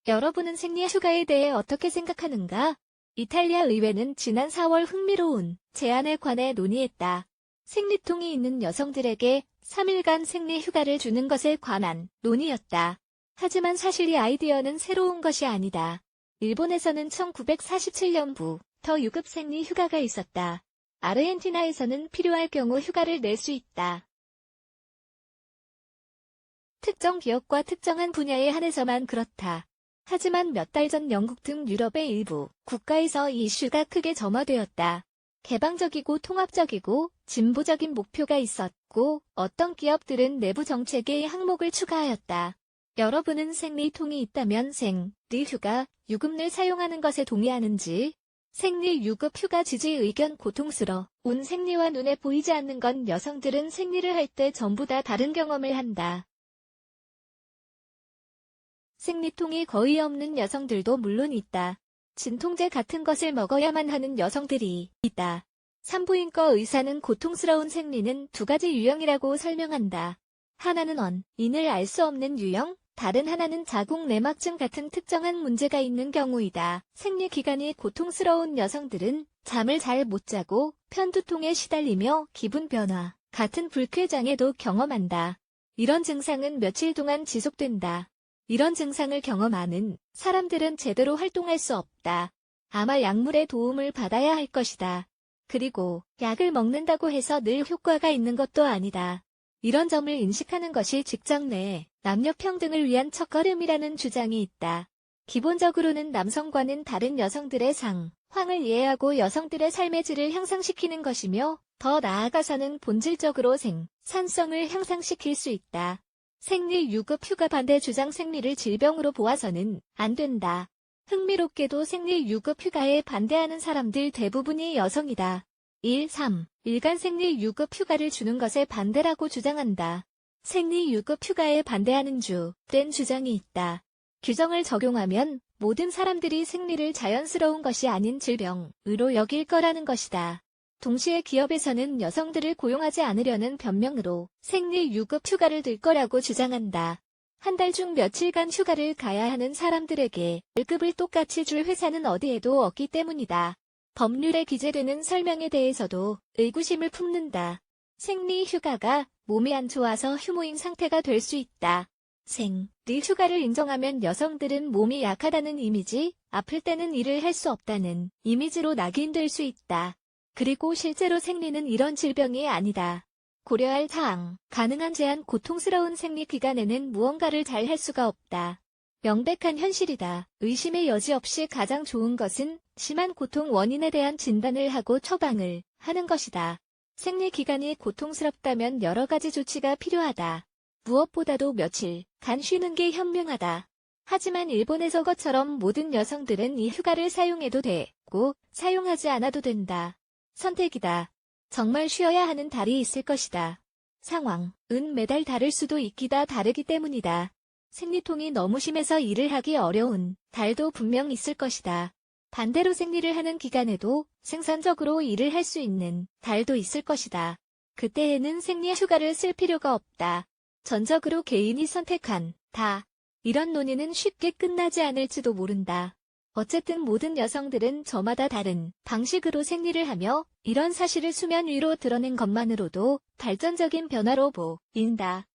여러분은 생리휴가에 대해 어떻게 생각하는가? 이탈리아 의회는 지난 4월 흥미로운 제안에 관해 논의했다. 생리통이 있는 여성들에게 3일간 생리휴가를 주는 것에 관한 논의였다. 하지만 사실 이 아이디어는 새로운 것이 아니다. 일본에서는 1947년부터 유급 생리휴가가 있었다. 아르헨티나에서는 필요할 경우 휴가를 낼 수 있다. 특정 기업과 특정한 분야에 한해서만 그렇다. 하지만 몇 달 전 영국 등 유럽의 일부 국가에서 이 이슈가 크게 점화되었다. 개방적이고 통합적이고 진보적인 목표가 있었고 어떤 기업들은 내부 정책에 항목을 추가하였다. 여러분은 생리통이 있다면 생리휴가, 유급을 사용하는 것에 동의하는지? 생리유급 휴가 지지 의견 고통스러운 생리와 눈에 보이지 않는 건 여성들은 생리를 할 때 전부 다 다른 경험을 한다. 생리통이 거의 없는 여성들도 물론 있다. 진통제 같은 것을 먹어야만 하는 여성들이 있다. 산부인과 의사는 고통스러운 생리는 두 가지 유형이라고 설명한다. 하나는 원인을 알 수 없는 유형, 다른 하나는 자궁 내막증 같은 특정한 문제가 있는 경우이다. 생리 기간이 고통스러운 여성들은 잠을 잘 못 자고 편두통에 시달리며 기분 변화 같은 불쾌장애도 경험한다. 이런 증상은 며칠 동안 지속된다. 이런 증상을 경험하는 사람들은 제대로 활동할 수 없다. 아마 약물의 도움을 받아야 할 것이다. 그리고 약을 먹는다고 해서 늘 효과가 있는 것도 아니다. 이런 점을 인식하는 것이 직장 내 남녀 평등을 위한 첫걸음이라는 주장이 있다. 기본적으로는 남성과는 다른 여성들의 상황을 이해하고 여성들의 삶의 질을 향상시키는 것이며 더 나아가서는 본질적으로 생산성을 향상시킬 수 있다. 생리유급 휴가 반대 주장 생리를 질병으로 보아서는 안 된다. 흥미롭게도 생리유급 휴가에 반대하는 사람들 대부분이 여성이다. 3일간 생리유급 휴가를 주는 것에 반대라고 주장한다. 생리유급 휴가에 반대하는 주된 주장이 있다. 규정을 적용하면 모든 사람들이 생리를 자연스러운 것이 아닌 질병으로 여길 거라는 것이다. 동시에 기업에서는 여성들을 고용하지 않으려는 변명으로 생리유급 휴가를 들 거라고 주장한다. 한 달 중 며칠간 휴가를 가야 하는 사람들에게 월급을 똑같이 줄 회사는 어디에도 없기 때문이다. 법률에 기재되는 설명에 대해서도 의구심을 품는다. 생리휴가가 몸이 안 좋아서 휴무인 상태가 될 수 있다. 생리휴가를 인정하면 여성들은 몸이 약하다는 이미지, 아플 때는 일을 할 수 없다는 이미지로 낙인될 수 있다. 그리고 실제로 생리는 이런 질병이 아니다. 고려할 사항, 가능한 제한 고통스러운 생리 기간에는 무언가를 잘 할 수가 없다. 명백한 현실이다. 의심의 여지 없이 가장 좋은 것은 심한 고통 원인에 대한 진단을 하고 처방을 하는 것이다. 생리 기간이 고통스럽다면 여러 가지 조치가 필요하다. 무엇보다도 며칠간 쉬는 게 현명하다. 하지만 일본에서 것처럼 모든 여성들은 이 휴가를 사용해도 되고 사용하지 않아도 된다. 선택이다. 정말 쉬어야 하는 달이 있을 것이다. 상황은 매달 다를 수도 있기다 다르기 때문이다. 생리통이 너무 심해서 일을 하기 어려운 달도 분명 있을 것이다. 반대로 생리를 하는 기간에도 생산적으로 일을 할 수 있는 달도 있을 것이다. 그때에는 생리휴가를 쓸 필요가 없다. 전적으로 개인이 선택한다. 이런 논의는 쉽게 끝나지 않을지도 모른다. 어쨌든 모든 여성들은 저마다 다른 방식으로 생리를 하며 이런 사실을 수면 위로 드러낸 것만으로도 발전적인 변화로 보인다.